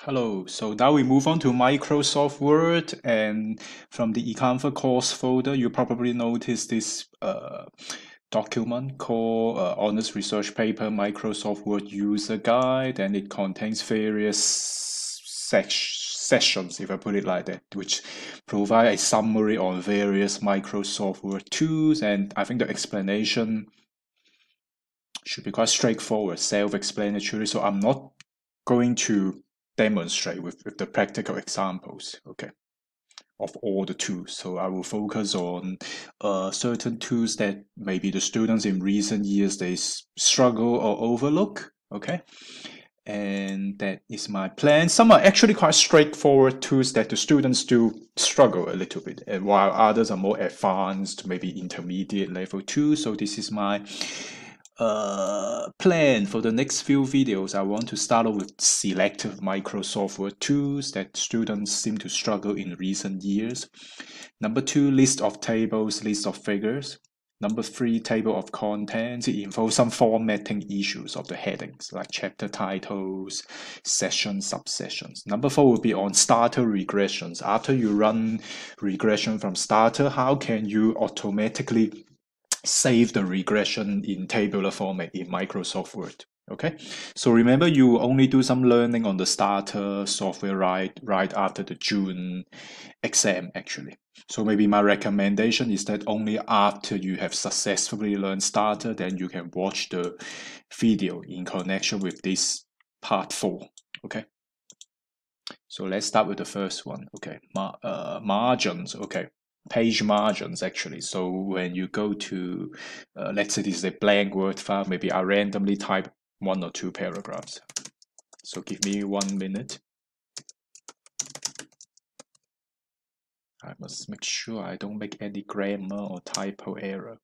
Hello, so now we move on to Microsoft Word, and from the eComfort course folder, you probably noticed this document called Honors Research Paper Microsoft Word User Guide, and it contains various sessions, if I put it like that, which provide a summary on various Microsoft Word tools, and I think the explanation should be quite straightforward, self-explanatory, so I'm not going to demonstrate with the practical examples, okay, of all the tools. So I will focus on certain tools that maybe the students in recent years they struggle or overlook, okay. And that is my plan. Some are actually quite straightforward tools that the students do struggle a little bit, and while others are more advanced, maybe intermediate level tools. So this is my plan for the next few videos. I want to start off with selective Microsoft Word tools that students seem to struggle in recent years. Number 2, list of tables, list of figures. Number 3, table of contents. It involves some formatting issues of the headings, like chapter titles, session, subsessions. Number 4 will be on starter regressions. After you run regression from starter, how can you automatically save the regression in tabular format in Microsoft Word? Okay, so remember you only do some learning on the starter software right after the June exam actually. So maybe my recommendation is that only after you have successfully learned starter, then you can watch the video in connection with this part 4. Okay, so let's start with the first one. Okay, margins. Okay, page margins actually. So when you go to, let's say this is a blank Word file, maybe I randomly type 1 or 2 paragraphs. So give me 1 minute. I must make sure I don't make any grammar or typo error.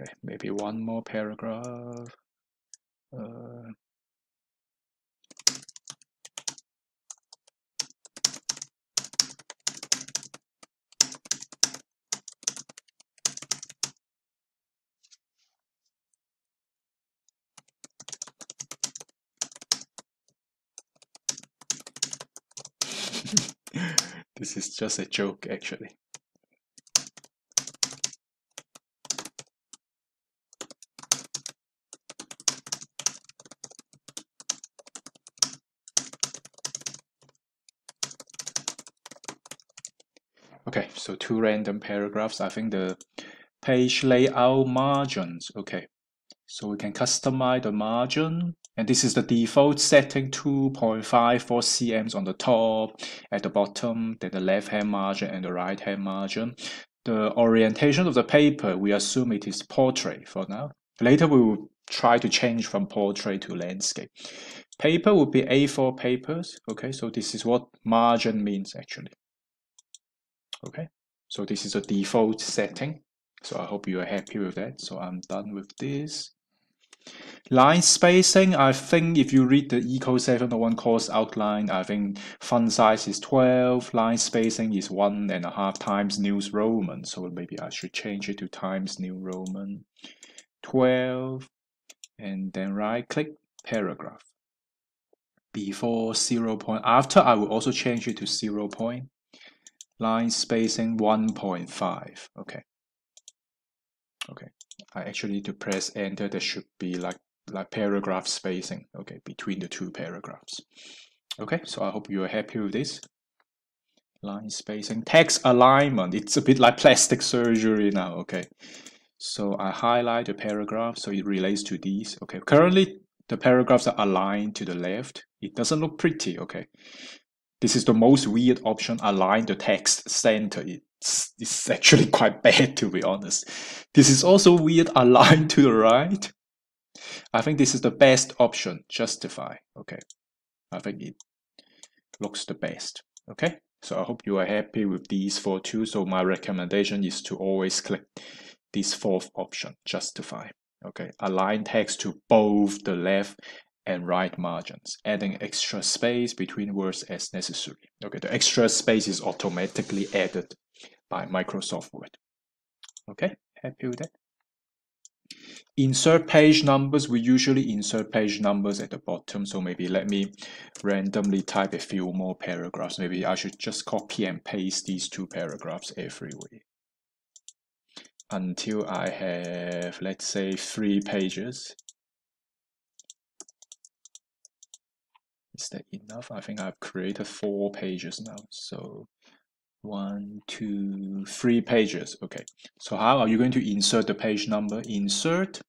Okay, maybe 1 more paragraph. This is just a joke actually. Okay, so 2 random paragraphs. I think the page layout margins. Okay, so we can customize the margin. And this is the default setting, 2.54 cms on the top, at the bottom, then the left-hand margin and the right-hand margin. The orientation of the paper, we assume it is portrait for now. Later we will try to change from portrait to landscape. Paper will be A4 papers. Okay, so this is what margin means actually. Okay, so this is a default setting. So I hope you are happy with that. So I'm done with this. Line spacing, I think if you read the Eco 701 course outline, I think font size is 12, line spacing is 1.5 times New Roman. So maybe I should change it to times New Roman 12, and then right click paragraph. Before 0 point, after I will also change it to 0 point. Line spacing 1.5. Okay. Okay. I actually need to press enter. There should be like paragraph spacing. Okay, between the 2 paragraphs. Okay, so I hope you are happy with this. Line spacing, text alignment. It's a bit like plastic surgery now. Okay. So I highlight the paragraph so it relates to these. Okay. Currently the paragraphs are aligned to the left. It doesn't look pretty. Okay. This is the most weird option, align the text center. It's actually quite bad to be honest. This is also weird, align to the right. I think this is the best option, justify. Okay, I think it looks the best. Okay, so I hope you are happy with these 4 tools. So my recommendation is to always click this 4th option, justify. Okay, align text to both the left and right margins, adding extra space between words as necessary. Okay, the extra space is automatically added by Microsoft Word. Okay, happy with that? Insert page numbers. We usually insert page numbers at the bottom. So maybe let me randomly type a few more paragraphs. Maybe I should just copy and paste these 2 paragraphs everywhere until I have, let's say, 3 pages. Is that enough? I think I've created 4 pages now. So 1, 2, 3 pages. Okay. So how are you going to insert the page number? Insert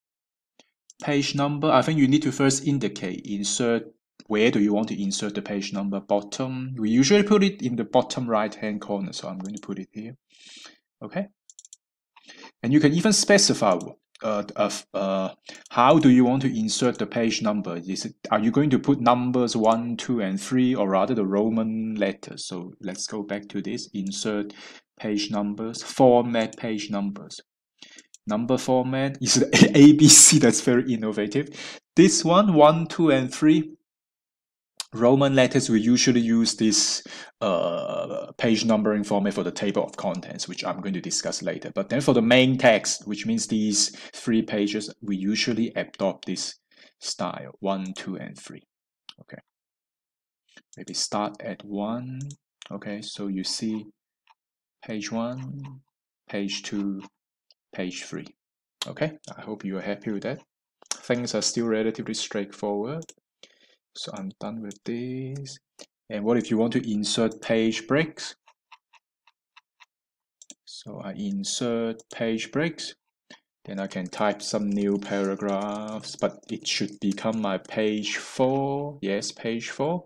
page number. I think you need to first indicate, insert, where do you want to insert the page number? Bottom. We usually put it in the bottom right hand corner. So I'm going to put it here. Okay. And you can even specify how do you want to insert the page number? Are you going to put numbers 1, 2, and 3, or rather the Roman letters? So let's go back to this. Insert page numbers, format page numbers. Number format is ABC. That's very innovative. This one, 1, 2, and 3. Roman letters, we usually use this page numbering format for the table of contents, which I'm going to discuss later. But then for the main text, which means these 3 pages, we usually adopt this style, 1, 2, and 3. Okay. Maybe start at 1. Okay, so you see page 1, page 2, page 3. Okay, I hope you are happy with that. Things are still relatively straightforward. So I'm done with this. And what if you want to insert page breaks? So I insert page breaks. Then I can type some new paragraphs, but it should become my page 4. Yes, page 4.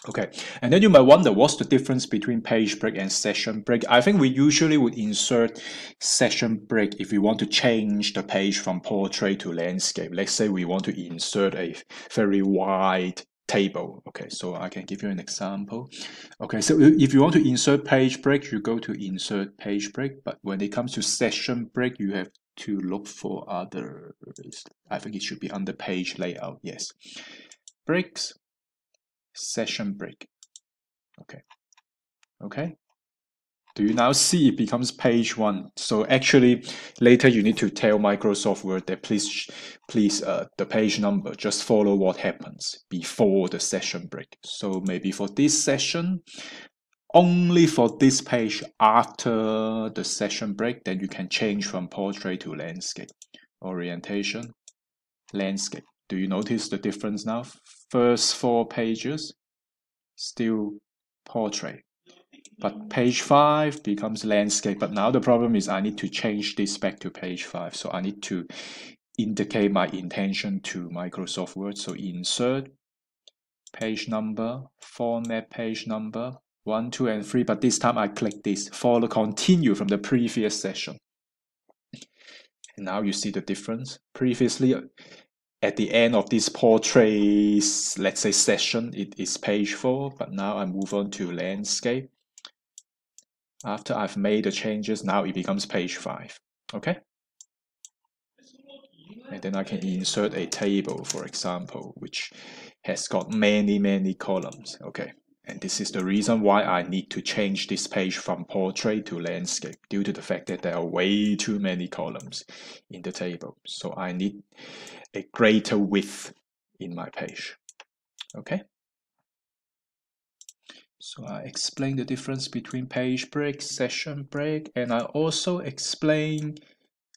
Okay, and then you might wonder, what's the difference between page break and session break? I think we usually would insert session break if we want to change the page from portrait to landscape. Let's say we want to insert a very wide table. Okay, so I can give you an example. Okay, so if you want to insert page break, you go to insert page break, but when it comes to session break, you have to look for others. I think it should be under page layout. Yes, breaks. Session break. Okay. Do you now see it becomes page 1? So actually, later you need to tell Microsoft Word that please, the page number just follow what happens before the session break. So maybe for this session, only for this page after the session break, then you can change from portrait to landscape. Orientation, landscape. Do you notice the difference now? First 4 pages, still portrait. But page 5 becomes landscape. But now the problem is I need to change this back to page 5. So I need to indicate my intention to Microsoft Word. So insert page number, format page number, 1, 2, and 3. But this time I click this, follow continue from the previous session. And now you see the difference. Previously, at the end of this portrait, let's say session, it is page 4. But now I move on to landscape. After I've made the changes, now it becomes page 5. Okay? And then I can insert a table, for example, which has got many columns. Okay. And this is the reason why I need to change this page from portrait to landscape, due to the fact that there are way too many columns in the table. So I need a greater width in my page. Okay? So I explain the difference between page break, session break, and I also explain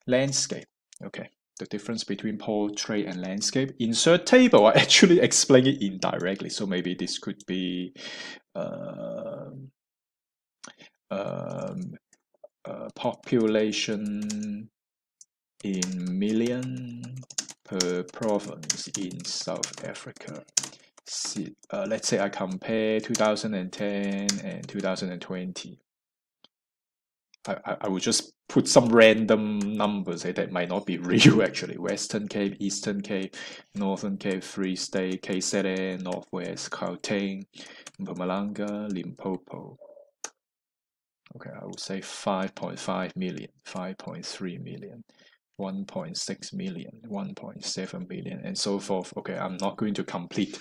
landscape. Okay, the difference between portrait and landscape. Insert table, I actually explain it indirectly. So maybe this could be population in million per province in South Africa. Let's say I compare 2010 and 2020. I would just put some random numbers that might not be real actually. Western Cape, Eastern Cape, Northern Cape, Free State, KZN, Northwest, Gauteng, Mpumalanga, Limpopo. Okay, I would say 5.5 million, 5.3 million, 1.6 million, 1.7 million, and so forth. Okay, I'm not going to complete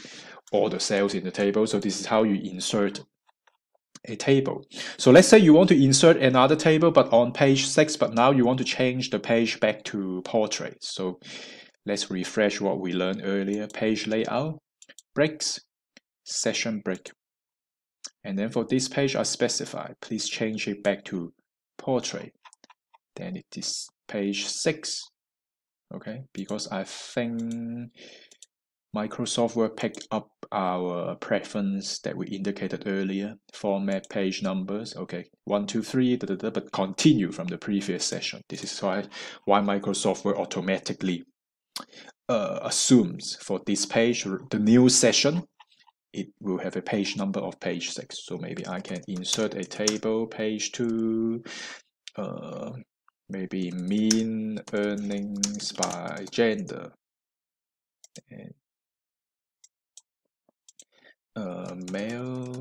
all the cells in the table. So this is how you insert a table. So let's say you want to insert another table, but on page 6, but now you want to change the page back to portrait. So let's refresh what we learned earlier. Page layout, breaks, session break. And then for this page, I specify, please change it back to portrait. Then it is page 6. Okay, because I think Microsoft Word picked up our preference that we indicated earlier, format page numbers. Okay, 1, 2, 3, but continue from the previous session. This is why Microsoft Word automatically assumes for this page, the new session, it will have a page number of page 6. So maybe I can insert a table, page 2, maybe mean earnings by gender, and male,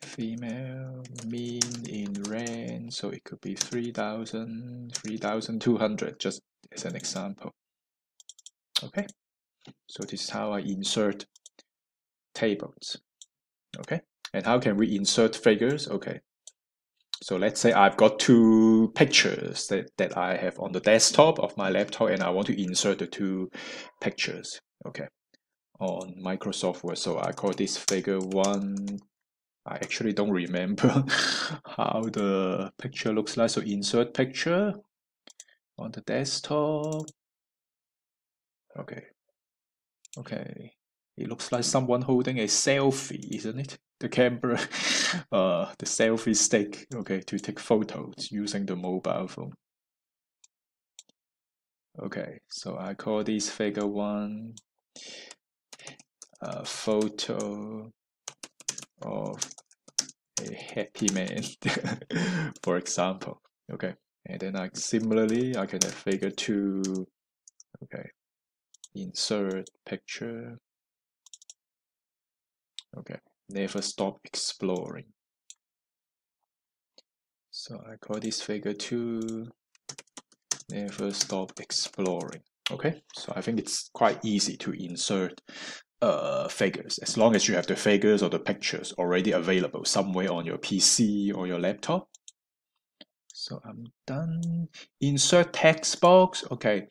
female, mean in rand, so it could be 3,000, 3,200, just as an example. Okay, so this is how I insert tables. Okay, and how can we insert figures? Okay, so let's say I've got 2 pictures that I have on the desktop of my laptop, and I want to insert the 2 pictures. Okay, on Microsoft Word. So I call this figure 1. I actually don't remember how the picture looks like. So insert picture on the desktop. Okay. Okay. It looks like someone holding a selfie, isn't it? The camera, the selfie stick, okay, to take photos using the mobile phone. Okay, so I call this figure 1 a photo of a happy man, for example. Okay, and then similarly I can have figure 2. Okay, insert picture. Okay, never stop exploring. So I call this figure 2 never stop exploring. Okay, so I think it's quite easy to insert figures as long as you have the figures or the pictures already available somewhere on your PC or your laptop. So I'm done. Insert text box. Okay,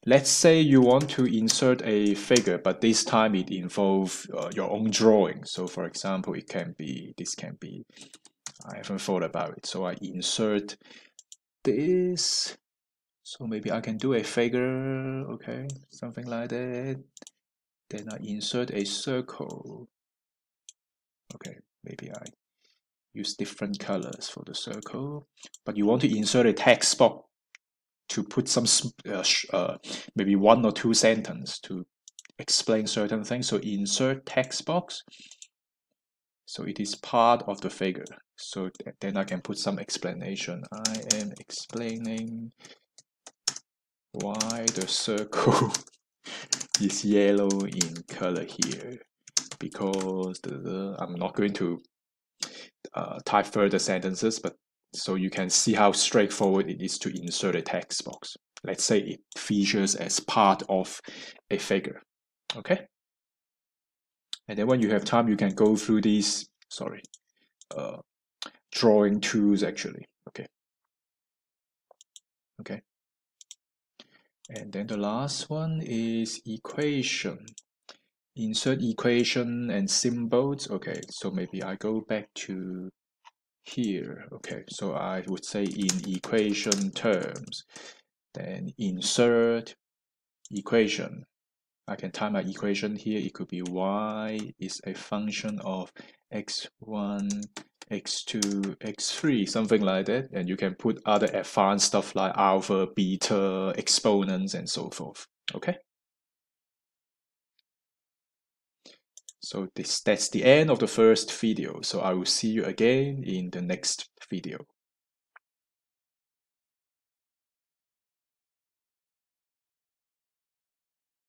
let's say you want to insert a figure, but this time it involves your own drawing. So for example, this can be, I haven't thought about it. So I insert this. So maybe I can do a figure, okay, something like that. Then I insert a circle. Okay, maybe I use different colors for the circle. But you want to insert a text box to put some maybe 1 or 2 sentences to explain certain things. So insert text box. So it is part of the figure. So then I can put some explanation. I am explaining why the circle is yellow in color here, because I'm not going to type further sentences, but so you can see how straightforward it is to insert a text box. Let's say it features as part of a figure. Okay, and then when you have time, you can go through these drawing tools actually. Okay, and then the last one is equation. Insert equation and symbols. Okay, so maybe I go back to here. Okay, so I would say in equation terms, then insert equation. I can type my equation here. It could be y is a function of x1, x2, x3, something like that. And you can put other advanced stuff like alpha, beta, exponents, and so forth. Okay. So that's the end of the first video. So I will see you again in the next video.